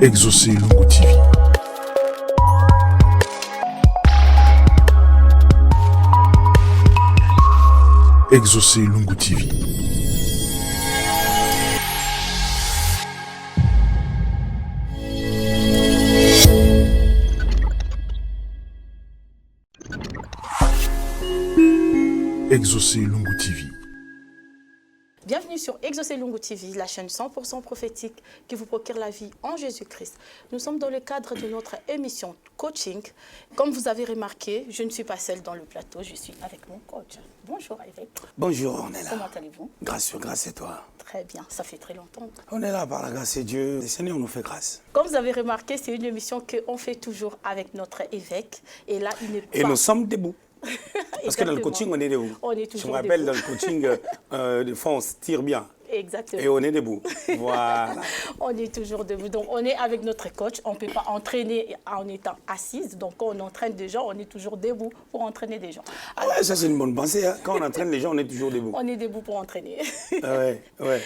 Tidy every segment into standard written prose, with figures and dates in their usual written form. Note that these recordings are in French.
Exaucé Lungu TV. Exaucé Lungu TV. Exaucé Lungu TV. Bienvenue sur Exaucé Lungu TV, la chaîne 100% prophétique qui vous procure la vie en Jésus-Christ. Nous sommes dans le cadre de notre émission coaching. Comme vous avez remarqué, je ne suis pas seule dans le plateau, je suis avec mon coach. Bonjour Évêque. Bonjour, on est là. Comment allez-vous? Grâce sur grâce et toi. Très bien, ça fait très longtemps. On est là par la grâce de Dieu. Le Seigneur nous fait grâce. Comme vous avez remarqué, c'est une émission qu'on fait toujours avec notre évêque. Et là, il n'est pas... Et nous sommes debout. Parce que dans le coaching, on est debout. On est toujours Je me rappelle, debout. dans le coaching, des fois, on se tire bien. Exactement. Et on est debout. Voilà. On est toujours debout. Donc, on est avec notre coach. On ne peut pas entraîner en étant assise. Donc, quand on entraîne des gens, on est toujours debout pour entraîner des gens. Ah ouais, ça, c'est une bonne pensée. Hein. Quand on entraîne les gens, on est toujours debout. On est debout pour entraîner. Ouais, ouais.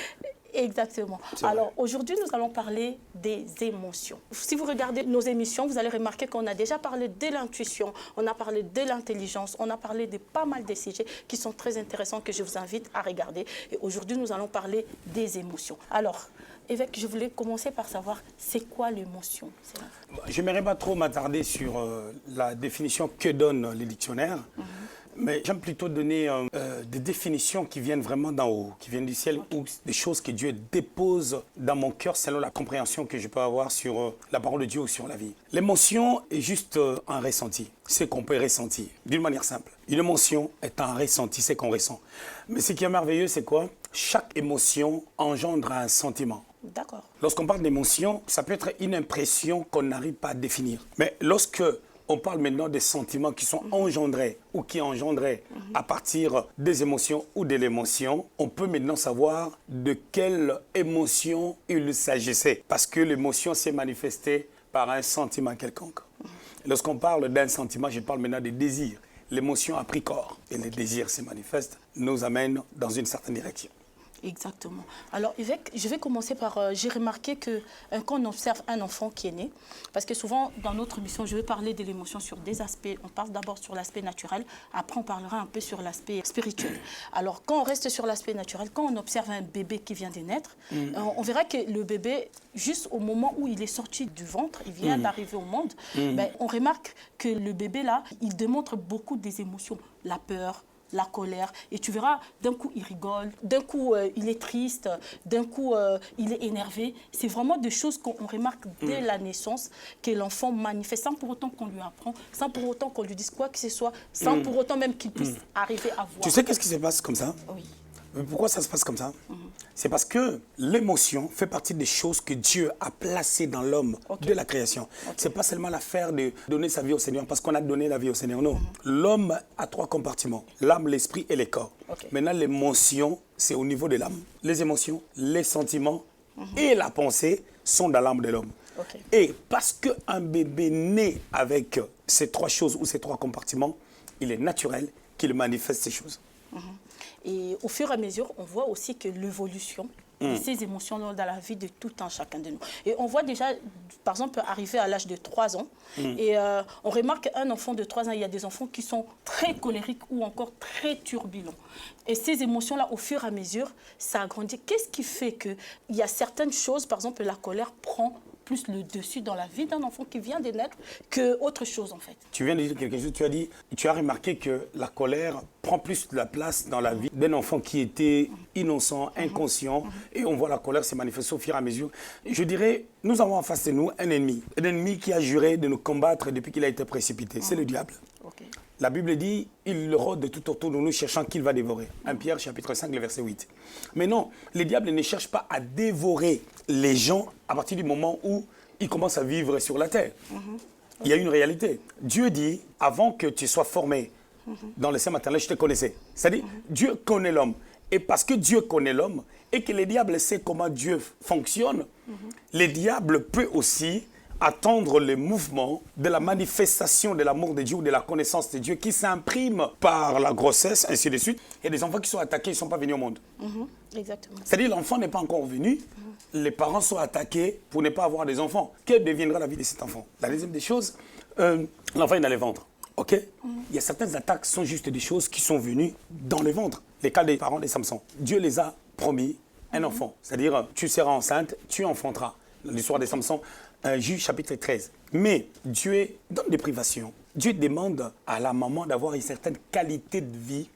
Exactement. Alors, aujourd'hui, nous allons parler des émotions. Si vous regardez nos émissions, vous allez remarquer qu'on a déjà parlé de l'intuition, on a parlé de l'intelligence, on a parlé de pas mal de sujets qui sont très intéressants que je vous invite à regarder. Et aujourd'hui, nous allons parler des émotions. Alors, Évêque, je voulais commencer par savoir, c'est quoi l'émotion? Je n'aimerais pas trop m'attarder sur la définition que donnent les dictionnaires. Mais j'aime plutôt donner des définitions qui viennent vraiment d'en haut, qui viennent du ciel, ou des choses que Dieu dépose dans mon cœur selon la compréhension que je peux avoir sur la parole de Dieu ou sur la vie. L'émotion est juste un ressenti, c'est qu'on peut ressentir, d'une manière simple. Une émotion est un ressenti, c'est qu'on ressent. Mais ce qui est merveilleux, c'est quoi? Chaque émotion engendre un sentiment. D'accord. Lorsqu'on parle d'émotion, ça peut être une impression qu'on n'arrive pas à définir. Mais lorsque on parle maintenant des sentiments qui sont engendrés ou qui engendraient à partir des émotions ou de l'émotion. On peut maintenant savoir de quelle émotion il s'agissait. Parce que l'émotion s'est manifestée par un sentiment quelconque. Lorsqu'on parle d'un sentiment, je parle maintenant des désirs. L'émotion a pris corps et les désirs se manifestent, nous amènent dans une certaine direction. Exactement. Alors, Évêque, je vais commencer par... j'ai remarqué que quand on observe un enfant qui est né, parce que souvent, dans notre mission, je vais parler de l'émotion sur des aspects. On parle d'abord sur l'aspect naturel, après on parlera un peu sur l'aspect spirituel. Alors, quand on reste sur l'aspect naturel, quand on observe un bébé qui vient de naître, on verra que le bébé, juste au moment où il est sorti du ventre, il vient d'arriver au monde, ben, on remarque que le bébé, là, il démontre beaucoup des émotions. La peur, la colère, et tu verras, d'un coup il rigole, d'un coup il est triste, d'un coup il est énervé. C'est vraiment des choses qu'on remarque dès la naissance, que l'enfant manifeste, sans pour autant qu'on lui apprend, sans pour autant qu'on lui dise quoi que ce soit, sans pour autant même qu'il puisse arriver à voir. Tu sais qu'est-ce qui se passe comme ça? Oui. Mais pourquoi ça se passe comme ça? C'est parce que l'émotion fait partie des choses que Dieu a placées dans l'homme de la création. C'est pas seulement l'affaire de donner sa vie au Seigneur parce qu'on a donné la vie au Seigneur. Non. L'homme a 3 compartiments, l'âme, l'esprit et le corps. Maintenant, l'émotion, c'est au niveau de l'âme. Les émotions, les sentiments et la pensée sont dans l'âme de l'homme. Et parce qu'un bébé naît avec ces 3 choses ou ces 3 compartiments, il est naturel qu'il manifeste ces choses. Et au fur et à mesure, on voit aussi que l'évolution de ces émotions dans la vie de tout un chacun de nous. Et on voit déjà, par exemple, arriver à l'âge de 3 ans, et on remarque qu'un enfant de 3 ans, il y a des enfants qui sont très colériques ou encore très turbulents. Et ces émotions-là, au fur et à mesure, ça grandit. Qu'est-ce qui fait qu'il y a certaines choses, par exemple, la colère prend plus le dessus dans la vie d'un enfant qui vient de naître qu'autre chose en fait. Tu viens de dire quelque chose, tu as remarqué que la colère prend plus de la place dans la vie d'un enfant qui était innocent, inconscient, et on voit la colère se manifester au fur et à mesure. Je dirais, nous avons en face de nous un ennemi qui a juré de nous combattre depuis qu'il a été précipité, c'est le diable. La Bible dit, il rôde de tout autour de nous cherchant qu'il va dévorer. 1 Pierre chapitre 5, le verset 8. Mais non, le diable ne cherche pas à dévorer les gens à partir du moment où ils commencent à vivre sur la terre. Il y a une réalité. Dieu dit, avant que tu sois formé dans le sein maternel, je te connaissais. C'est-à-dire, Dieu connaît l'homme. Et parce que Dieu connaît l'homme et que le diable sait comment Dieu fonctionne, le diable peut aussi attendre le mouvement de la manifestation de l'amour de Dieu ou de la connaissance de Dieu qui s'imprime par la grossesse, ainsi de suite. Il y a des enfants qui sont attaqués, ils ne sont pas venus au monde. Exactement. C'est-à-dire l'enfant n'est pas encore venu, les parents sont attaqués pour ne pas avoir des enfants. Quelle deviendra la vie de cet enfant? La deuxième des choses, l'enfant est dans les ventres. Ok? Il y a certaines attaques qui sont juste des choses qui sont venues dans les ventres. Les cas des parents de Samson. Dieu les a promis un enfant. C'est-à-dire, tu seras enceinte, tu enfanteras. L'histoire de Samson, Juge chapitre 13. Mais Dieu donne des privations. Dieu demande à la maman d'avoir une certaine qualité de vie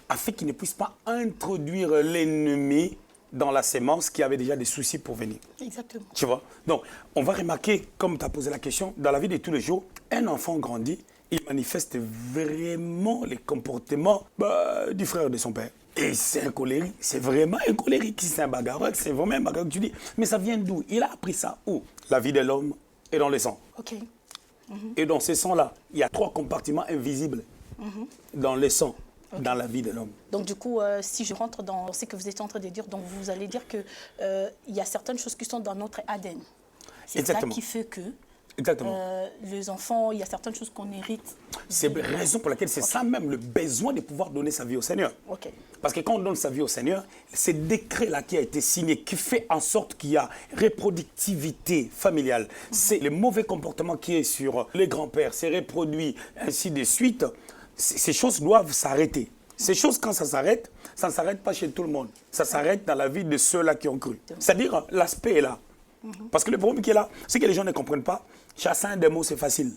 afin qu'il ne puisse pas introduire l'ennemi dans la sémence qui avait déjà des soucis pour venir. Exactement. Tu vois? Donc, on va remarquer, comme tu as posé la question, dans la vie de tous les jours, un enfant grandit, il manifeste vraiment les comportements du frère de son père. Et c'est un colérique, c'est vraiment un colérique. Si c'est un bagarreur, c'est vraiment un bagarreur. Tu dis, mais ça vient d'où? Il a appris ça où? La vie de l'homme est dans le sang. Ok. Et dans ces sangs-là, il y a 3 compartiments invisibles dans le sang, dans la vie de l'homme. Donc du coup, si je rentre dans ce que vous êtes en train de dire, donc vous allez dire qu'il y a certaines choses qui sont dans notre ADN. C'est ça qui fait que les enfants, il y a certaines choses qu'on hérite. C'est la raison pour laquelle c'est ça même le besoin de pouvoir donner sa vie au Seigneur. Parce que quand on donne sa vie au Seigneur, c'est le décret-là qui a été signé, qui fait en sorte qu'il y a reproductivité familiale. C'est le mauvais comportement qui est sur les grands-pères, c'est reproduit, ainsi de suite. Ces choses doivent s'arrêter. Ces choses, quand ça ne s'arrête pas chez tout le monde. Ça s'arrête dans la vie de ceux-là qui ont cru. C'est-à-dire, l'aspect est là. Parce que le problème qui est là, c'est que les gens ne comprennent pas. Chasser un démon, c'est facile.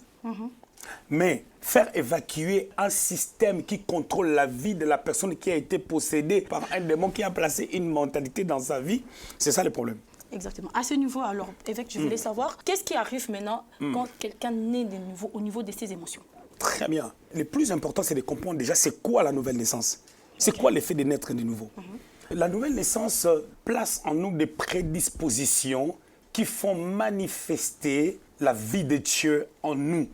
Mais faire évacuer un système qui contrôle la vie de la personne qui a été possédée par un démon qui a placé une mentalité dans sa vie, c'est ça le problème. Exactement. À ce niveau, alors, évêque, je voulais savoir, qu'est-ce qui arrive maintenant quand quelqu'un naît de nouveau, au niveau de ses émotions? Très bien. Le plus important, c'est de comprendre déjà c'est quoi la nouvelle naissance. C'est quoi l'effet de naître de nouveau. La nouvelle naissance place en nous des prédispositions qui font manifester la vie de Dieu en nous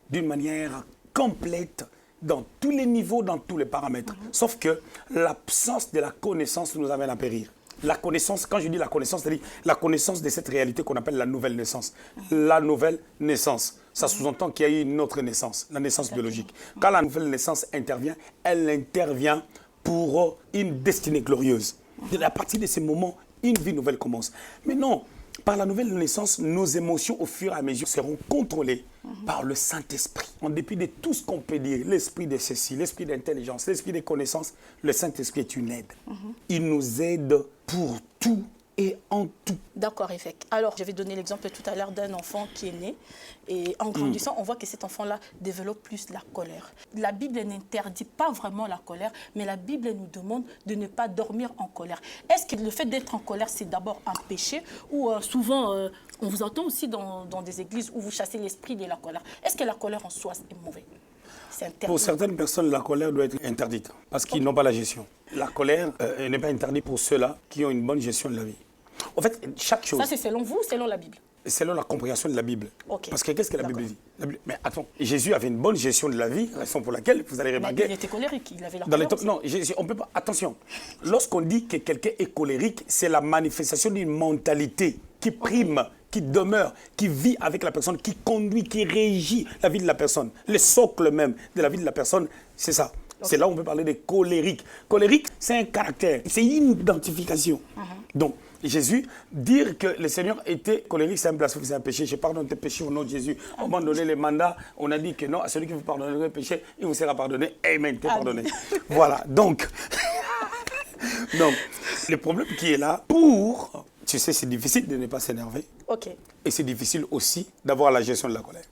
d'une manière complète dans tous les niveaux, dans tous les paramètres. Sauf que l'absence de la connaissance nous amène à périr. La connaissance, quand je dis la connaissance, c'est-à-dire la connaissance de cette réalité qu'on appelle la nouvelle naissance. La nouvelle naissance, ça sous-entend qu'il y a eu une autre naissance, la naissance biologique. Quand la nouvelle naissance intervient, elle intervient pour une destinée glorieuse. À partir de ces moments, une vie nouvelle commence. Mais non, par la nouvelle naissance, nos émotions au fur et à mesure seront contrôlées par le Saint-Esprit. En dépit de tout ce qu'on peut dire, l'esprit de ceci, l'esprit d'intelligence, l'esprit de connaissance, le Saint-Esprit est une aide. Il nous aide pour tout et en tout. D'accord, évêque. Alors, je vais donner l'exemple tout à l'heure d'un enfant qui est né. Et en grandissant, on voit que cet enfant-là développe plus la colère. La Bible n'interdit pas vraiment la colère, mais la Bible nous demande de ne pas dormir en colère. Est-ce que le fait d'être en colère, c'est d'abord un péché? Ou souvent, on vous entend aussi dans des églises où vous chassez l'esprit de la colère. Est-ce que la colère en soi est mauvais? Pour certaines personnes, la colère doit être interdite parce qu'ils n'ont pas la gestion. La colère n'est pas interdite pour ceux-là qui ont une bonne gestion de la vie. En fait, chaque chose... Ça, c'est selon vous ou selon la Bible? Selon la compréhension de la Bible. Parce que qu'est-ce que la Bible dit? Mais attends, Jésus avait une bonne gestion de la vie, raison pour laquelle vous allez remarquer... Mais il était colérique, il avait la colère aussi. Non, on peut pas... Attention, lorsqu'on dit que quelqu'un est colérique, c'est la manifestation d'une mentalité qui prime, qui demeure, qui vit avec la personne, qui conduit, qui régit la vie de la personne. Le socle même de la vie de la personne, c'est ça. C'est là où on peut parler de colérique. Colérique, c'est un caractère, c'est une identification. Donc, Jésus, dire que le Seigneur était colérique, c'est un blasphème, c'est un péché. Je pardonne tes péchés au nom de Jésus. On m'a donné les mandats, on a dit que non, à celui qui vous pardonnera les péchés, il vous sera pardonné. Amen, t'es pardonné. Voilà, donc, le problème qui est là, tu sais, c'est difficile de ne pas s'énerver. Et c'est difficile aussi d'avoir la gestion de la colère.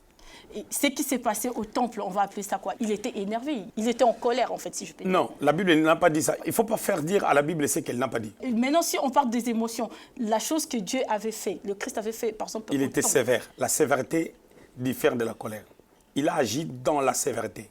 Ce qui s'est passé au temple, on va appeler ça quoi? Il était énervé, il était en colère en fait, si je peux dire. Non, la Bible n'a pas dit ça. Il ne faut pas faire dire à la Bible ce qu'elle n'a pas dit. Maintenant, si on parle des émotions, la chose que Dieu avait fait, le Christ avait fait, par exemple... Il était sévère. La sévérité diffère de la colère. Il a agi dans la sévérité.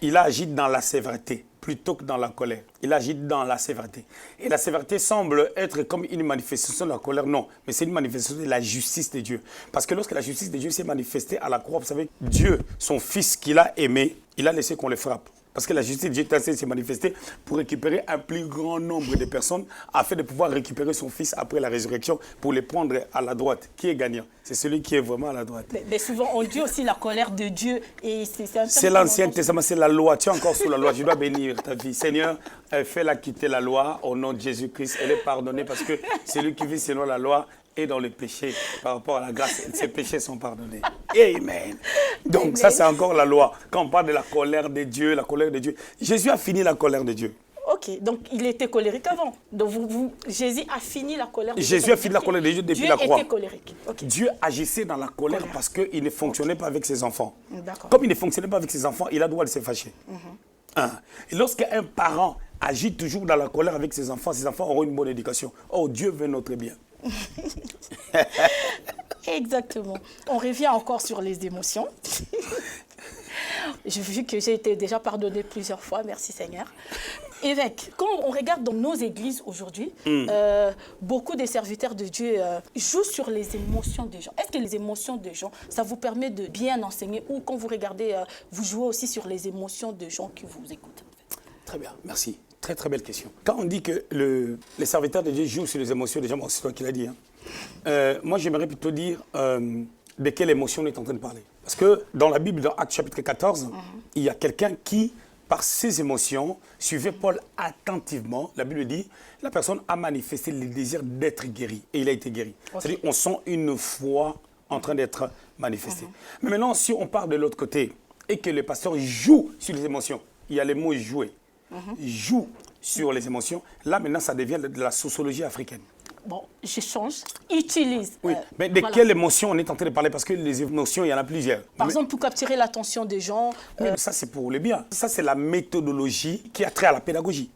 Il a agi dans la sévérité plutôt que dans la colère. Il agit dans la sévérité. Et la sévérité semble être comme une manifestation de la colère. Non, mais c'est une manifestation de la justice de Dieu. Parce que lorsque la justice de Dieu s'est manifestée à la croix, vous savez, Dieu, son Fils qu'il a aimé, il a laissé qu'on le frappe. Parce que la justice de Dieu est censée se manifester pour récupérer un plus grand nombre de personnes afin de pouvoir récupérer son fils après la résurrection pour les prendre à la droite. Qui est gagnant? C'est celui qui est vraiment à la droite. Mais souvent, on dit aussi la colère de Dieu. C'est l'Ancien Testament, c'est la loi. Tu es encore sous la loi. Je dois bénir ta vie. Seigneur, fais-la quitter la loi au nom de Jésus-Christ. Elle est pardonnée parce que celui qui vit selon la loi est dans le péché par rapport à la grâce. Ses péchés sont pardonnés. Amen. Donc Amen. Ça, c'est encore la loi. Quand on parle de la colère de Dieu, Jésus a fini la colère de Dieu. Ok, donc il était colérique avant. Donc Jésus a fini la colère de Dieu. Jésus a fini la colère de Dieu depuis la croix. Dieu était colérique. Okay. Dieu agissait dans la colère parce qu'il ne fonctionnait pas avec ses enfants. D'accord. Comme il ne fonctionnait pas avec ses enfants, il a droit de se fâcher. Et lorsqu'un parent agit toujours dans la colère avec ses enfants auront une bonne éducation. Oh, Dieu veut notre bien. Exactement. On revient encore sur les émotions. J'ai vu que j'ai été déjà pardonnée plusieurs fois, merci Seigneur. Évêque, quand on regarde dans nos églises aujourd'hui, beaucoup des serviteurs de Dieu jouent sur les émotions des gens. Est-ce que les émotions des gens, ça vous permet de bien enseigner ou quand vous regardez, vous jouez aussi sur les émotions des gens qui vous écoutent? Très bien, merci. Très très belle question. Quand on dit que les serviteurs de Dieu jouent sur les émotions des gens, c'est toi qui l'as dit. Moi, j'aimerais plutôt dire de quelle émotion on est en train de parler. Parce que dans la Bible, dans Actes chapitre 14, il y a quelqu'un qui, par ses émotions, suivait Paul attentivement. La Bible dit, la personne a manifesté le désir d'être guéri. Et il a été guéri. Okay. C'est-à-dire qu'on sent une foi en train d'être manifestée. Mais maintenant, si on part de l'autre côté et que le pasteur joue sur les émotions, il y a les mots jouer. Joue sur les émotions. Là, maintenant, ça devient de la sociologie africaine. Bon, je change. Utilise. Oui, mais de quelle émotion on est en train de parler? Parce que les émotions, il y en a plusieurs. Par exemple, pour capturer l'attention des gens. Ça, c'est pour le bien. Ça, c'est la méthodologie qui a trait à la pédagogie.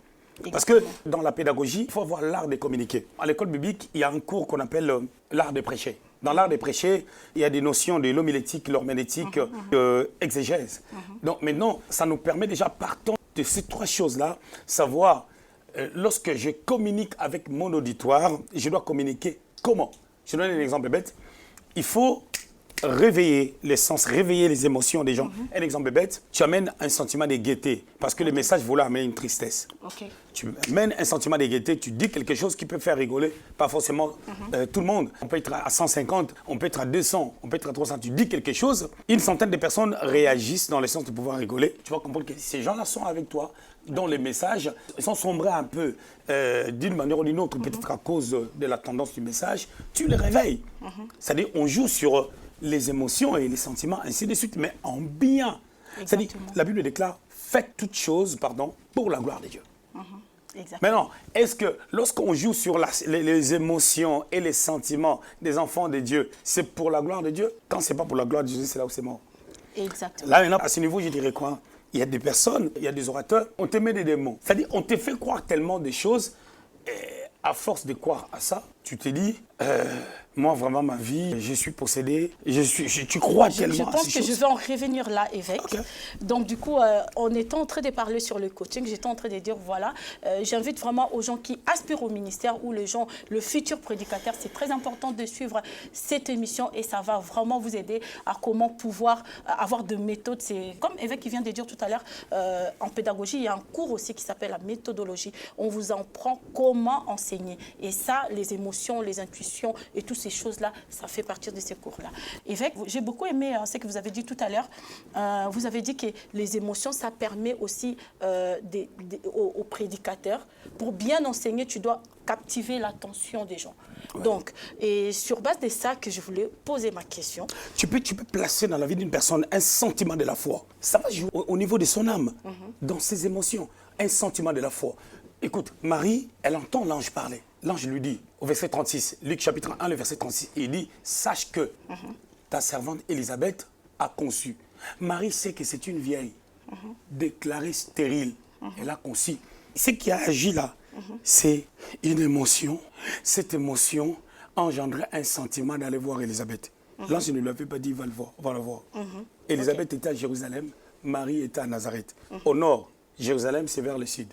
Exactement. Parce que dans la pédagogie, il faut avoir l'art de communiquer. À l'école biblique, il y a un cours qu'on appelle l'art de prêcher. Dans l'art de prêcher, il y a des notions de l'homilétique, l'horménétique, exégèse. Donc maintenant, ça nous permet déjà, partant de ces trois choses-là, savoir, lorsque je communique avec mon auditoire, je dois communiquer comment? Je donne un exemple bête. Il faut réveiller les sens, réveiller les émotions des gens. Un exemple bête, tu amènes un sentiment de gaieté, parce que le message voulait amener une tristesse. Tu amènes un sentiment de gaieté, tu dis quelque chose qui peut faire rigoler, pas forcément tout le monde. On peut être à 150, on peut être à 200, on peut être à 300. Tu dis quelque chose, une centaine de personnes réagissent dans le sens de pouvoir rigoler. Tu vas comprendre que ces gens-là sont avec toi, dont les messages sont sombrés un peu d'une manière ou d'une autre, peut-être à cause de la tendance du message. Tu les réveilles. C'est-à-dire, on joue sur les émotions et les sentiments, ainsi de suite, mais en bien. C'est-à-dire, la Bible déclare, faites toutes choses, pour la gloire de Dieu. Maintenant, est-ce que lorsqu'on joue sur les émotions et les sentiments des enfants de Dieu, c'est pour la gloire de Dieu? Quand ce n'est pas pour la gloire de Dieu, c'est là où c'est mort. Exactement. Là, maintenant, à ce niveau, je dirais quoi? Il y a des personnes, il y a des orateurs, on te met des démons. C'est-à-dire, on te fait croire tellement de choses, et à force de croire à ça, tu te dis, moi, vraiment, ma vie, je suis possédé, tu crois tellement je à pense ces que choses. je vais en revenir là, évêque. Donc, du coup, en étant en train de parler sur le coaching, j'étais en train de dire, voilà, j'invite vraiment aux gens qui aspirent au ministère ou les gens, le futur prédicateur, c'est très important de suivre cette émission et ça va vraiment vous aider à comment pouvoir avoir de méthodes. C'est comme évêque qui vient de dire tout à l'heure, en pédagogie, il y a un cours aussi qui s'appelle la méthodologie. On vous en prend comment enseigner. Et ça, les émotions, les intuitions et toutes ces choses-là, ça fait partie de ces cours-là. Évêque, j'ai beaucoup aimé ce que vous avez dit tout à l'heure. Vous avez dit que les émotions, ça permet aussi aux prédicateurs, pour bien enseigner, tu dois captiver l'attention des gens. Ouais. Donc, et sur base de ça que je voulais poser ma question. Tu peux placer dans la vie d'une personne un sentiment de la foi. Ça va jouer au niveau de son âme, dans ses émotions, un sentiment de la foi. Écoute, Marie, elle entend l'ange parler. L'ange lui dit, au verset 36, Luc chapitre 1, le verset 36, il dit, sache que ta servante Élisabeth a conçu. Marie sait que c'est une vieille, déclarée stérile. Elle a conçu. Ce qui a agi là, c'est une émotion. Cette émotion engendrait un sentiment d'aller voir Élisabeth. L'ange ne lui avait pas dit, va la voir. Élisabeth était à Jérusalem, Marie était à Nazareth, au nord. Jérusalem, c'est vers le sud.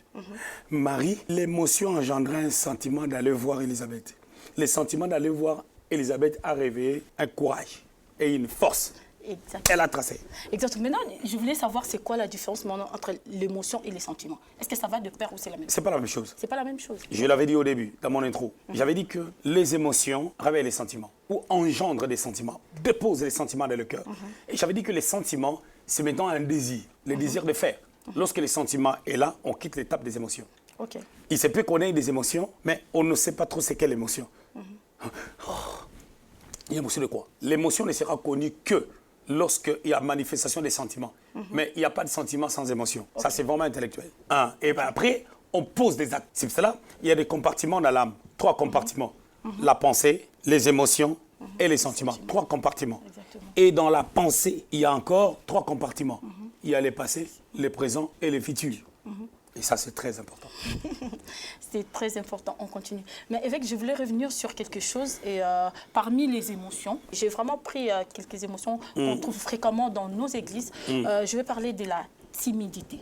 Marie, l'émotion engendrait un sentiment d'aller voir Élisabeth. Le sentiment d'aller voir Élisabeth a réveillé un courage et une force Exactement. Elle a tracé. Exactement. Maintenant, je voulais savoir c'est quoi la différence maintenant entre l'émotion et les sentiments. Est-ce que ça va de pair ou c'est la même chose? C'est pas la même chose. C'est pas la même chose. Je l'avais dit au début, dans mon intro. J'avais dit que les émotions réveillent les sentiments ou engendrent des sentiments, déposent les sentiments dans le cœur. Et j'avais dit que les sentiments, c'est maintenant un désir, le désir de faire. Lorsque les sentiments est là, on quitte l'étape des émotions. Ok. Il se peut qu'on ait des émotions, mais on ne sait pas trop c'est quelle émotion. L'émotion de quoi? L'émotion ne sera connue que lorsqu'il y a manifestation des sentiments. Mais il n'y a pas de sentiments sans émotion. Ça, c'est vraiment intellectuel. Et ben après, on pose des actes. C'est pour cela il y a des compartiments dans l'âme. 3 compartiments. La pensée, les émotions et les sentiments. 3 compartiments. Exactement. Et dans la pensée, il y a encore 3 compartiments. Il y a les passés, les présents et les futurs. Et ça, c'est très important. C'est très important, on continue. Mais évêque, je voulais revenir sur quelque chose. Et parmi les émotions, j'ai vraiment pris quelques émotions qu'on trouve fréquemment dans nos églises. Je vais parler de la timidité.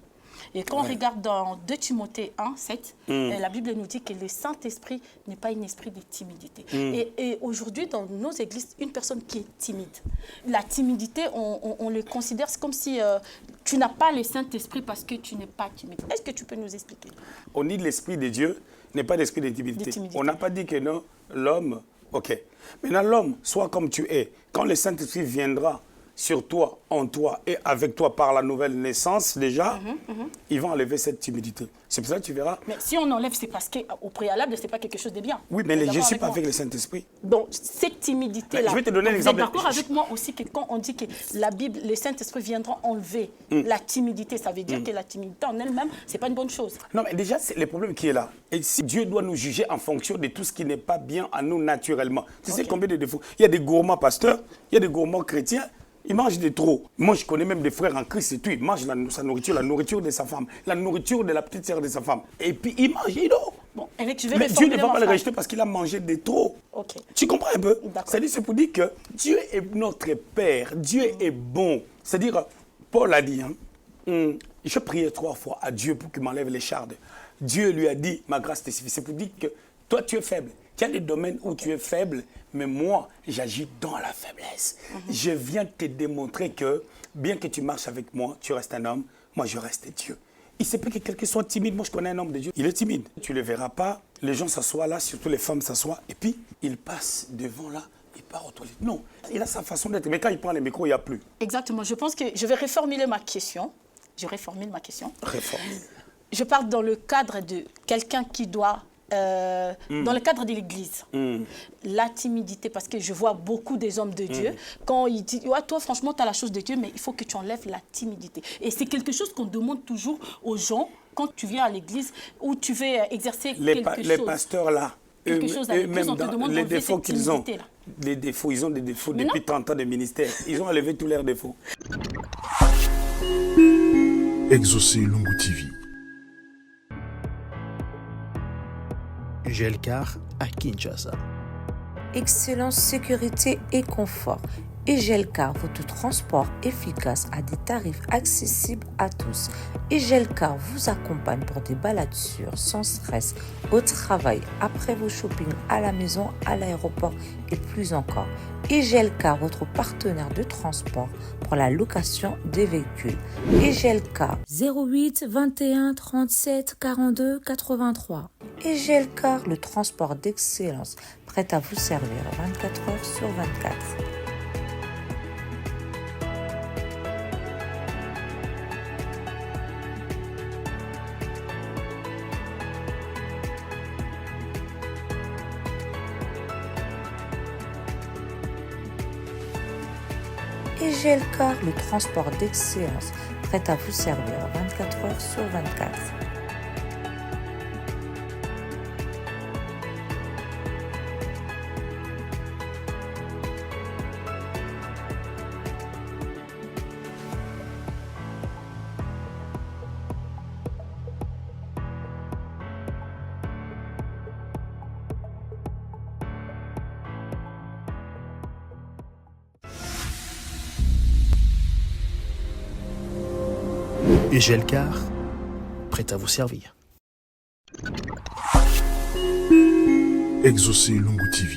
Et quand on regarde dans 2 Timothée 1, 7, la Bible nous dit que le Saint-Esprit n'est pas un esprit de timidité. Et aujourd'hui, dans nos églises, une personne qui est timide, la timidité, on le considère comme si tu n'as pas le Saint-Esprit parce que tu n'es pas timide. Est-ce que tu peux nous expliquer? On dit l'esprit de Dieu n'est pas l'esprit de timidité. On n'a pas dit que non, l'homme, ok. Maintenant, l'homme, sois comme tu es. Quand le Saint-Esprit viendra sur toi, en toi et avec toi par la nouvelle naissance déjà, ils vont enlever cette timidité. C'est pour ça que tu verras. Mais si on enlève, c'est parce qu'au préalable, ce n'est pas quelque chose de bien. Oui, mais je ne suis pas moi. avec le Saint-Esprit. Donc, cette timidité-là. Je vais te donner un Vous exemple. êtes d'accord avec moi aussi que quand on dit que la Bible, le Saint-Esprit viendra enlever la timidité, ça veut dire que la timidité en elle-même, ce n'est pas une bonne chose. Non, mais déjà, c'est le problème qui est là. Et si Dieu doit nous juger en fonction de tout ce qui n'est pas bien en nous naturellement. Tu sais combien de défauts? Il y a des gourmands pasteurs, il y a des gourmands chrétiens. Il mange de trop. Moi, je connais même des frères en Christ et tout. Il mange sa nourriture, la nourriture de sa femme, la nourriture de la petite sœur de sa femme. Et puis, il mange, il dort. Bon, avec, je vais mais Dieu ne va pas ma le phrase. rejeter parce qu'il a mangé de trop. Ok. Tu comprends un peu? D'accord. C'est-à-dire, c'est pour dire que Dieu est notre Père. Dieu est bon. C'est-à-dire, Paul a dit, je priais 3 fois à Dieu pour qu'il m'enlève les chardes. Dieu lui a dit, ma grâce te suffit. C'est pour dire que toi, tu es faible. Il y a des domaines où tu es faible, mais moi, j'agis dans la faiblesse. Je viens te démontrer que, bien que tu marches avec moi, tu restes un homme, moi, je reste Dieu. Il se peut que quelqu'un soit timide. Moi, je connais un homme de Dieu. Il est timide. Tu ne le verras pas. Les gens s'assoient là, surtout les femmes s'assoient. Et puis, il passe devant là, il part aux toilettes. Non, il a sa façon d'être. Mais quand il prend les micros, il n'y a plus. Exactement. Je pense que je vais reformuler ma question. Je reformule ma question. Réformé. Je parle dans le cadre de quelqu'un qui doit... dans le cadre de l'Église, la timidité, parce que je vois beaucoup des hommes de Dieu, quand ils disent, ouais, toi franchement tu as la chose de Dieu, mais il faut que tu enlèves la timidité. Et c'est quelque chose qu'on demande toujours aux gens quand tu viens à l'Église ou tu veux exercer quelque chose. Les pasteurs là, Quelque chose à l'église, on te demande les d'enlever défauts cette qu'ils ont, timidité-là. les défauts, ils ont des défauts Mais depuis non. 30 ans de ministère. Ils ont enlevé tous leurs défauts. Exaucé Lungu TV. Gelcar à Kinshasa. Excellence, sécurité et confort. Egelcar, votre transport efficace à des tarifs accessibles à tous. Egelcar vous accompagne pour des balades sûres, sans stress, au travail, après vos shoppings, à la maison, à l'aéroport et plus encore. Egelcar, votre partenaire de transport pour la location des véhicules. Egelcar 08 21 37 42 83. Egelcar, le transport d'excellence, prêt à vous servir 24 heures sur 24. Egelcar, le transport d'excellence, prêt à vous servir 24 heures sur 24. Et Gelcar, prêt à vous servir. Exaucé Lungu TV.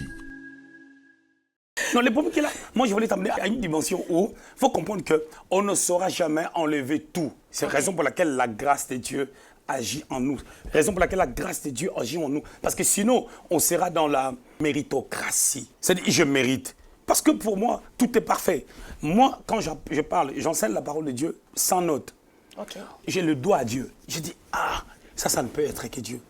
Non, le problème qu'il a, moi je voulais t'amener à une dimension où il faut comprendre qu'on ne saura jamais enlever tout. C'est la raison pour laquelle la grâce de Dieu agit en nous. Raison pour laquelle la grâce de Dieu agit en nous. Parce que sinon, on sera dans la méritocratie. C'est-à-dire, je mérite. Parce que pour moi, tout est parfait. Moi, quand je parle, j'enseigne la parole de Dieu sans note. Ok. J'ai le doigt à Dieu. Je dis, ça ne peut être que Dieu.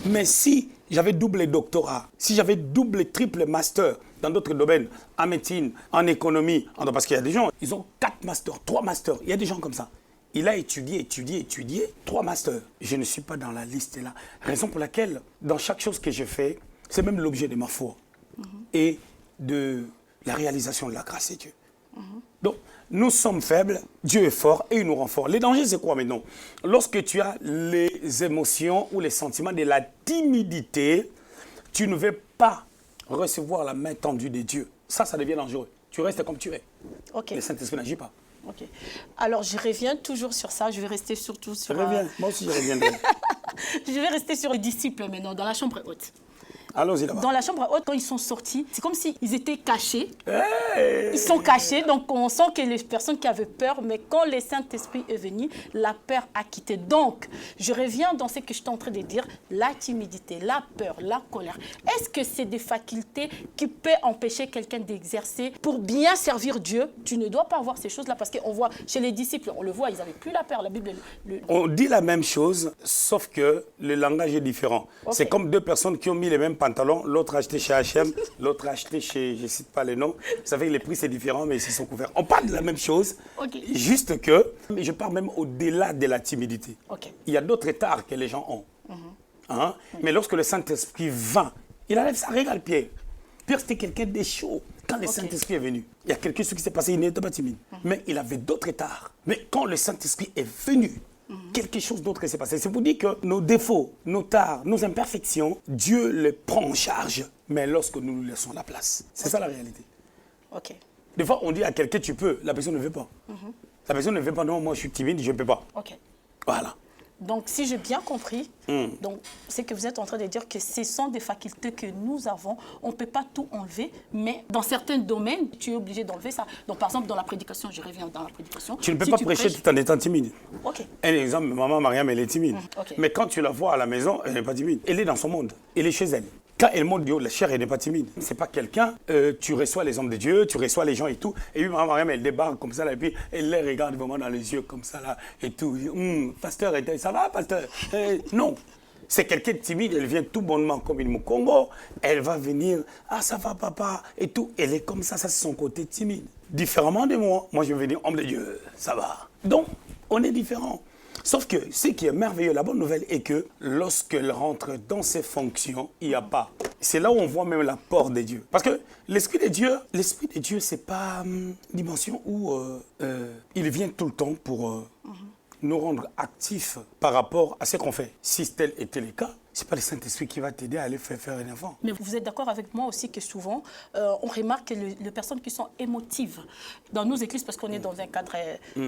Mais si j'avais double doctorat, si j'avais double et triple master dans d'autres domaines, en médecine, en économie, parce qu'il y a des gens, ils ont 4 masters, 3 masters. Il y a des gens comme ça. Il a étudié, 3 masters. Je ne suis pas dans la liste là. Raison pour laquelle, dans chaque chose que je fais, c'est même l'objet de ma foi et de la réalisation de la grâce de Dieu. Donc, nous sommes faibles, Dieu est fort et il nous rend forts. Les dangers, c'est quoi maintenant? Lorsque tu as les émotions ou les sentiments de la timidité, tu ne veux pas recevoir la main tendue de Dieu. Ça devient dangereux. Tu restes comme tu es. Ok. Le Saint-Esprit n'agit pas. Ok. Alors, je reviens toujours sur ça. Je vais rester surtout sur... Reviens. Moi aussi, je reviendrai. Je vais rester sur les disciples maintenant, dans la chambre haute. Allons-y là-bas. Dans la chambre haute, quand ils sont sortis, c'est comme s'ils étaient cachés. Ils sont cachés, donc on sent que les personnes qui avaient peur, mais quand le Saint-Esprit est venu, la peur a quitté. Donc, je reviens dans ce que je suis en train de dire, la timidité, la peur, la colère. Est-ce que c'est des facultés qui peuvent empêcher quelqu'un d'exercer pour bien servir Dieu? Tu ne dois pas avoir ces choses-là, parce qu'on voit chez les disciples, on le voit, ils n'avaient plus la peur. La Bible... On dit la même chose, sauf que le langage est différent. Okay. C'est comme deux personnes qui ont mis les mêmes pantalons, l'autre a acheté chez H&M, l'autre a acheté chez, je ne cite pas les noms. Vous savez que les prix c'est différent, mais ils se sont couverts. On parle de la même chose, juste que, mais je parle même au-delà de la timidité. Il y a d'autres états que les gens ont. Mais lorsque le Saint-Esprit vint, il enlève ça, regarde Pierre. Pierre c'était quelqu'un de chaud. Quand le Saint-Esprit est venu, il y a quelque chose qui s'est passé, il n'était pas timide. Mais il avait d'autres états. Mais quand le Saint-Esprit est venu, quelque chose d'autre s'est passé. C'est pour dire que nos défauts, nos tares, nos imperfections, Dieu les prend en charge, mais lorsque nous lui laissons la place. C'est ça la réalité. Des fois, on dit à quelqu'un, tu peux, la personne ne veut pas. La personne ne veut pas, non, moi je suis timide, je ne peux pas. Voilà. Donc, si j'ai bien compris, c'est que vous êtes en train de dire que ce sont des facultés que nous avons. On ne peut pas tout enlever, mais dans certains domaines, tu es obligé d'enlever ça. Donc, par exemple, dans la prédication, je reviens dans la prédication. Tu ne peux pas prêcher tout en étant timide. Un exemple, maman Mariam, elle est timide. Mais quand tu la vois à la maison, elle n'est pas timide. Elle est dans son monde. Elle est chez elle. Quand elle monte du haut, la chair, elle n'est pas timide. C'est pas quelqu'un, tu reçois les hommes de Dieu, tu reçois les gens et tout. Et puis, maman Mariam, elle débarque comme ça, là, et puis elle les regarde vraiment dans les yeux comme ça, là, et tout. Pasteur, ça va, pasteur? Non. C'est quelqu'un de timide, elle vient tout bonnement comme une Congo. Elle va venir, ça va, papa, et tout. Elle est comme ça, ça c'est son côté timide. Différemment de moi, moi je vais venir, homme de Dieu, ça va. Donc, on est différents. Sauf que ce qui est merveilleux, la bonne nouvelle est que lorsqu'elle rentre dans ses fonctions, il n'y a pas. C'est là où on voit même l'apport de Dieu. Parce que l'Esprit de Dieu, c'est pas une dimension où il vient tout le temps pour nous rendre actifs par rapport à ce qu'on fait. Si tel était le cas, ce n'est pas le Saint-Esprit qui va t'aider à aller faire un enfant. Mais vous êtes d'accord avec moi aussi que souvent, on remarque que les personnes qui sont émotives dans nos églises, parce qu'on est dans un cadre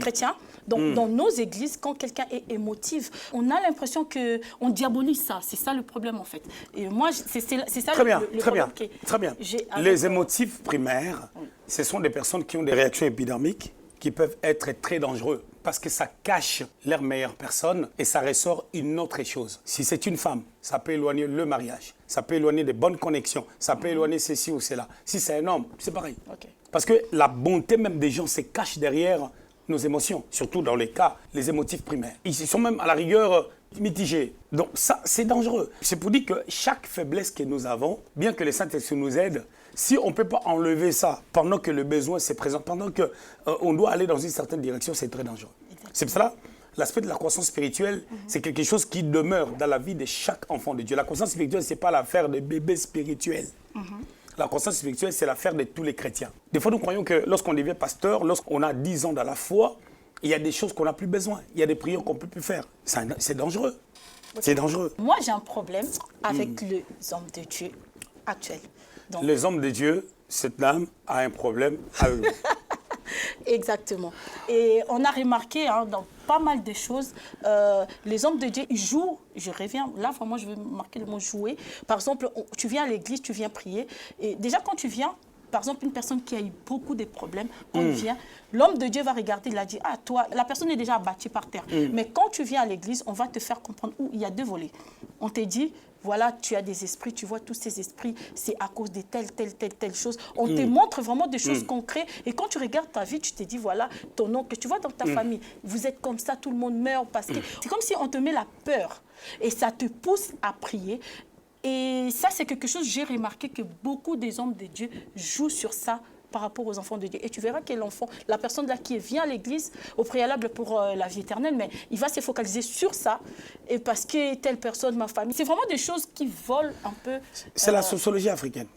chrétien, donc dans nos églises, quand quelqu'un est émotif, on a l'impression qu'on diabolise ça. C'est ça le problème en fait. Et moi, c'est ça le problème. Très bien. Les émotifs primaires, ce sont des personnes qui ont des réactions épidermiques qui peuvent être très dangereuses. Parce que ça cache leur meilleure personne et ça ressort une autre chose. Si c'est une femme, ça peut éloigner le mariage, ça peut éloigner des bonnes connexions, ça peut éloigner ceci ou cela. Si c'est un homme, c'est pareil. Parce que la bonté même des gens se cache derrière nos émotions, surtout dans les cas, les émotifs primaires. Ils sont même à la rigueur mitigés. Donc ça, c'est dangereux. C'est pour dire que chaque faiblesse que nous avons, bien que le Saint-Esprit nous aide, si on ne peut pas enlever ça pendant que le besoin se présente, pendant qu'on doit aller dans une certaine direction, c'est très dangereux. C'est pour cela, l'aspect de la croissance spirituelle, c'est quelque chose qui demeure dans la vie de chaque enfant de Dieu. La croissance spirituelle, ce n'est pas l'affaire des bébés spirituels. La croissance spirituelle, c'est l'affaire de tous les chrétiens. Des fois, nous croyons que lorsqu'on devient pasteur, lorsqu'on a 10 ans dans la foi, il y a des choses qu'on n'a plus besoin. Il y a des prières qu'on ne peut plus faire. C'est dangereux. C'est dangereux. Moi, j'ai un problème avec les hommes de Dieu actuels. Donc, les hommes de Dieu, cette dame a un problème avec eux. Exactement. Et on a remarqué dans pas mal de choses, les hommes de Dieu, ils jouent, je reviens, là vraiment je vais marquer le mot jouer. Par exemple, tu viens à l'église, tu viens prier, et déjà quand tu viens, par exemple, une personne qui a eu beaucoup de problèmes, quand il vient, l'homme de Dieu va regarder, il a dit, ah, toi, la personne est déjà abattue par terre. Mais quand tu viens à l'église, on va te faire comprendre où il y a deux volets. On te dit, voilà, tu as des esprits, tu vois, tous ces esprits, c'est à cause de telle chose. On te montre vraiment des choses concrètes. Et quand tu regardes ta vie, tu te dis, voilà, ton oncle, tu vois, dans ta famille, vous êtes comme ça, tout le monde meurt parce que... C'est comme si on te met la peur. Et ça te pousse à prier. Et ça, c'est quelque chose, j'ai remarqué que beaucoup des hommes de Dieu jouent sur ça par rapport aux enfants de Dieu. Et tu verras que l'enfant, la personne là qui vient à l'église au préalable pour la vie éternelle, mais il va se focaliser sur ça. Et parce que telle personne, ma famille, c'est vraiment des choses qui volent un peu. C'est la sociologie africaine.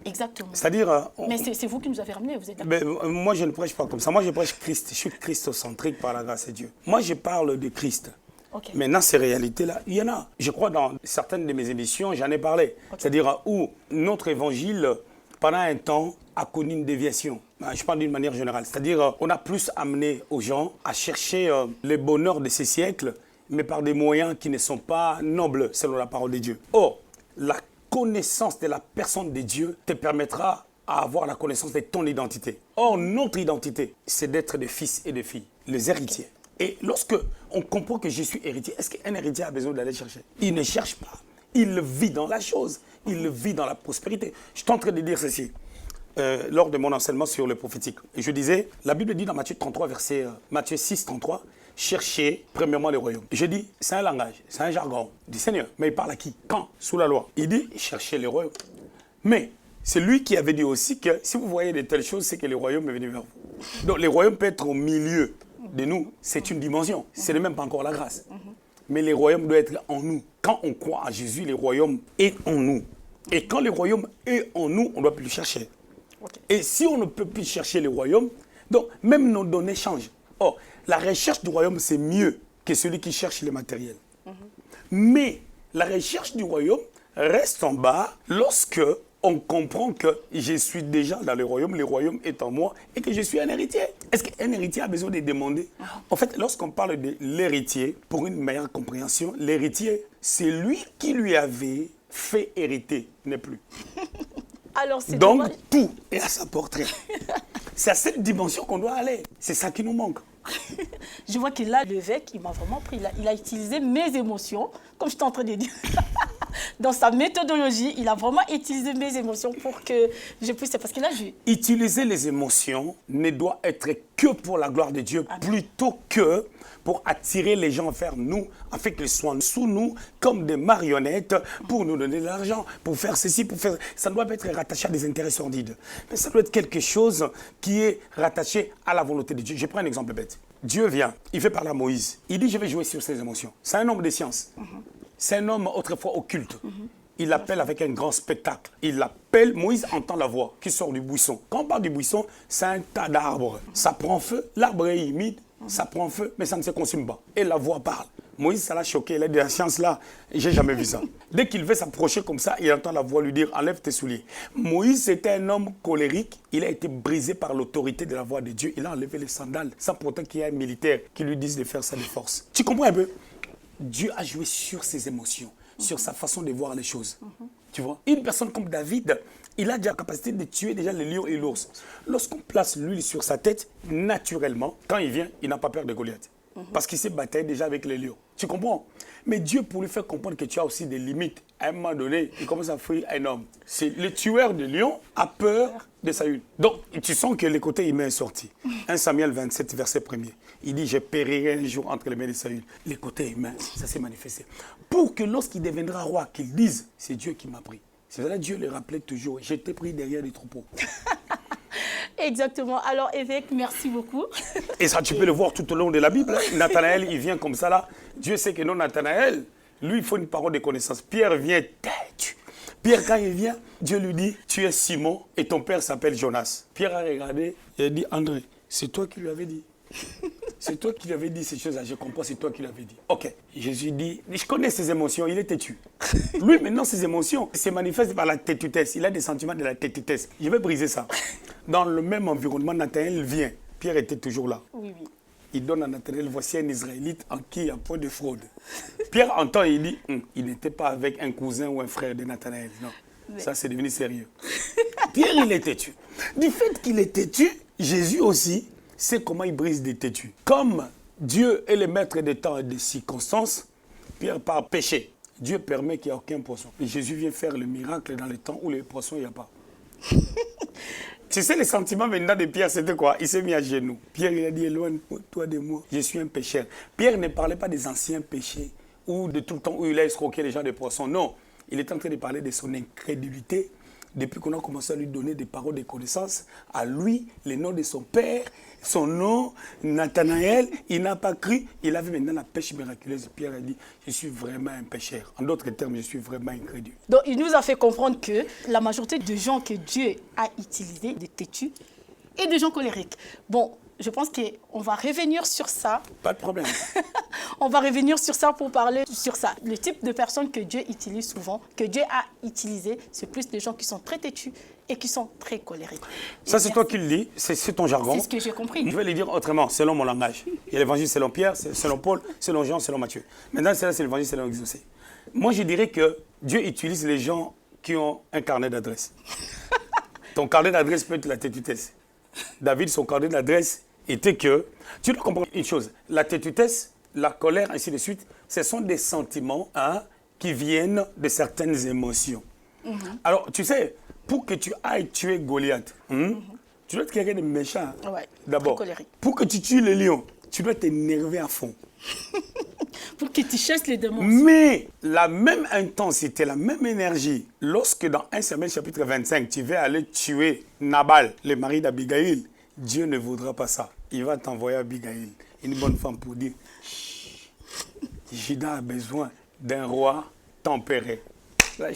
Exactement. C'est-à-dire... Mais c'est vous qui nous avez ramenés, vous êtes d'accord? Moi, je ne prêche pas comme ça. Moi, je prêche Christ. Je suis christocentrique par la grâce de Dieu. Moi, je parle de Christ. Okay. Maintenant, ces réalités-là, il y en a. Je crois dans certaines de mes émissions, j'en ai parlé. Okay. C'est-à-dire où notre évangile, pendant un temps, a connu une déviation. Je parle d'une manière générale. C'est-à-dire on a plus amené aux gens à chercher le bonheur de ces siècles, mais par des moyens qui ne sont pas nobles, selon la parole de Dieu. Or, la connaissance de la personne de Dieu te permettra à avoir la connaissance de ton identité. Or, notre identité, c'est d'être des fils et des filles, les héritiers. Okay. Et lorsque on comprend que je suis héritier, est-ce qu'un héritier a besoin d'aller chercher? Il ne cherche pas. Il vit dans la chose. Il vit dans la prospérité. Je suis en train de dire ceci lors de mon enseignement sur le prophétique. Et je disais, la Bible dit dans Matthieu 33, Matthieu 6, 33, cherchez premièrement le royaume. Je dis, c'est un langage, c'est un jargon du Seigneur. Mais il parle à qui? Quand? Sous la loi. Il dit, cherchez le royaume. Mais c'est lui qui avait dit aussi que si vous voyez de telles choses, c'est que le royaume est venu vers vous. Donc le royaume peut être au milieu de nous, c'est une dimension. Ce n'est même pas encore la grâce. Mais le royaume doit être en nous. Quand on croit à Jésus, le royaume est en nous. Et quand le royaume est en nous, on ne doit plus le chercher. Okay. Et si on ne peut plus chercher le royaume, donc même nos données changent. Or, la recherche du royaume, c'est mieux que celui qui cherche les matériels. Mais la recherche du royaume reste en bas lorsque on comprend que je suis déjà dans le royaume est en moi et que je suis un héritier. Est-ce qu'un héritier a besoin de demander? En fait, lorsqu'on parle de l'héritier, pour une meilleure compréhension, l'héritier, c'est lui qui lui avait fait hériter, n'est plus. Alors, donc, tout est à sa portée. C'est à cette dimension qu'on doit aller. C'est ça qui nous manque. Je vois que là, l'évêque, il m'a vraiment pris. Il a utilisé mes émotions, comme je suis en train de dire. Dans sa méthodologie, il a vraiment utilisé mes émotions pour que je puisse... Parce que là, Utiliser les émotions ne doit être que pour la gloire de Dieu, plutôt que pour attirer les gens vers nous, afin qu'ils soient sous nous comme des marionnettes pour nous donner de l'argent, pour faire ceci, pour faire... Ça ne doit pas être rattaché à des intérêts sordides. Mais ça doit être quelque chose qui est rattaché à la volonté de Dieu. Je prends un exemple bête. Dieu vient, il fait parler à Moïse. Il dit, je vais jouer sur ses émotions. C'est un homme de science. C'est un homme autrefois occulte. Il l'appelle avec un grand spectacle. Il l'appelle, Moïse entend la voix qui sort du buisson. Quand on parle du buisson, c'est un tas d'arbres. Ça prend feu, l'arbre est humide, ça prend feu, mais ça ne se consume pas. Et la voix parle. Moïse, ça l'a choqué, il a dit, la science là, j'ai jamais vu ça. Dès qu'il veut s'approcher comme ça, il entend la voix lui dire, enlève tes souliers. Moïse était un homme colérique, il a été brisé par l'autorité de la voix de Dieu. Il a enlevé les sandales, sans pourtant qu'il y ait un militaire qui lui dise de faire ça de force. Tu comprends un peu? Dieu a joué sur ses émotions, sur sa façon de voir les choses. Tu vois? Une personne comme David, il a déjà la capacité de tuer déjà les lions et l'ours. Lorsqu'on place l'huile sur sa tête, naturellement, quand il vient, il n'a pas peur de Goliath. Parce qu'il s'est battu déjà avec les lions. Tu comprends? Mais Dieu, pour lui faire comprendre que tu as aussi des limites, à un moment donné, il commence à fuir un homme. C'est le tueur de lions a peur de Saül. Donc, tu sens que le côté humain est sorti. 1 Samuel 27, verset 1er. Il dit, je périrai un jour entre les mains de Saül. Le côté humain, ça s'est manifesté. Pour que lorsqu'il deviendra roi, qu'il dise, c'est Dieu qui m'a pris. C'est vrai, Dieu le rappelait toujours, je t'ai pris derrière les troupeaux. Exactement. Alors, évêque, merci beaucoup. Et ça, tu peux le voir tout au long de la Bible. Nathanaël, il vient comme ça là. Dieu sait que non, Nathanaël, lui, il faut une parole de connaissance. Pierre vient têtu. Pierre, quand il vient, Dieu lui dit, tu es Simon et ton père s'appelle Jonas. Pierre a regardé et a dit, André, c'est toi qui lui avais dit. C'est toi qui lui avais dit ces choses-là. Je comprends, c'est toi qui lui avais dit. Ok. Jésus dit, je connais ses émotions, il est têtu. Lui, maintenant, ses émotions se manifestent par la têtutesse. Il a des sentiments de la têtutesse. Je vais briser ça. Dans le même environnement, Nathanaël vient. Pierre était toujours là. Oui, oui. Il donne à Nathanaël, voici un Israélite en qui il y a point de fraude. Pierre entend et il dit, il n'était pas avec un cousin ou un frère de Nathanaël. Non. Ça, c'est devenu sérieux. Pierre, il est têtu. Du fait qu'il est têtu, Jésus aussi sait comment il brise des têtus. Comme Dieu est le maître des temps et des circonstances, Pierre, par péché, Dieu permet qu'il n'y ait aucun poisson. Et Jésus vient faire le miracle dans les temps où les poissons, il n'y a pas. Tu sais, le sentiment maintenant de Pierre, c'était quoi? Il s'est mis à genoux. Pierre, il a dit, éloigne-toi de moi, je suis un pécheur. Pierre ne parlait pas des anciens péchés ou de tout le temps où il a escroqué les gens des poissons. Non, il est en train de parler de son incrédulité. Depuis qu'on a commencé à lui donner des paroles de connaissance, à lui, le nom de son père, son nom, Nathanaël, il n'a pas cru. Il avait maintenant la pêche miraculeuse. Pierre a dit, je suis vraiment un pécheur. En d'autres termes, je suis vraiment incrédule. Donc, il nous a fait comprendre que la majorité des gens que Dieu a utilisés, des têtus, et des gens colériques. Bon, je pense qu'on va revenir sur ça. Pas de problème. On va revenir sur ça pour parler sur ça. Le type de personnes que Dieu utilise souvent, que Dieu a utilisé, c'est plus des gens qui sont très têtus et qui sont très colériques. Ça, c'est toi qui le dis, c'est ton jargon. C'est ce que j'ai compris. Je vais le dire autrement, selon mon langage. Il y a l'évangile selon Pierre, selon Paul, selon Jean, selon Matthieu. Maintenant, c'est l'évangile selon Exaucé. Moi, je dirais que Dieu utilise les gens qui ont un carnet d'adresse. Ton carnet d'adresse peut être la têtutesse. David, son carnet d'adresse était que, tu dois comprendre une chose, la têtutesse, la colère, ainsi de suite, ce sont des sentiments qui viennent de certaines émotions. Alors, tu sais, pour que tu ailles tuer Goliath, tu dois être quelqu'un de méchant. Ouais, d'abord, très colérique. pour que tu tues le lion, tu dois t'énerver à fond. Pour que tu chasses les démons. Mais la même intensité, la même énergie, lorsque dans 1 Samuel chapitre 25, tu vas aller tuer Nabal, le mari d'Abigaïl, Dieu ne voudra pas ça. Il va t'envoyer Abigaïl, une bonne femme, pour dire Juda a besoin d'un roi tempéré. Là,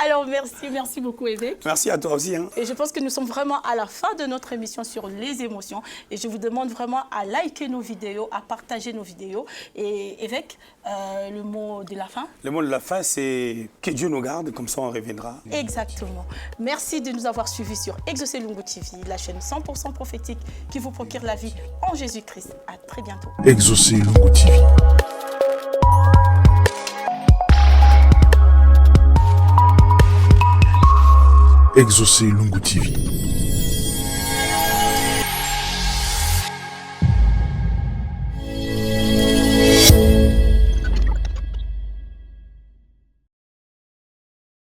Alors, merci beaucoup, évêque. Merci à toi aussi. Hein. Et je pense que nous sommes vraiment à la fin de notre émission sur les émotions. Et je vous demande vraiment à liker nos vidéos, à partager nos vidéos. Et évêque, le mot de la fin? Le mot de la fin, c'est que Dieu nous garde, comme ça on reviendra. Exactement. Merci de nous avoir suivis sur Exaucé Lungu TV, la chaîne 100% prophétique qui vous procure la vie en Jésus-Christ. À très bientôt. Exaucé Lungu TV. Exaucé Lungu TV.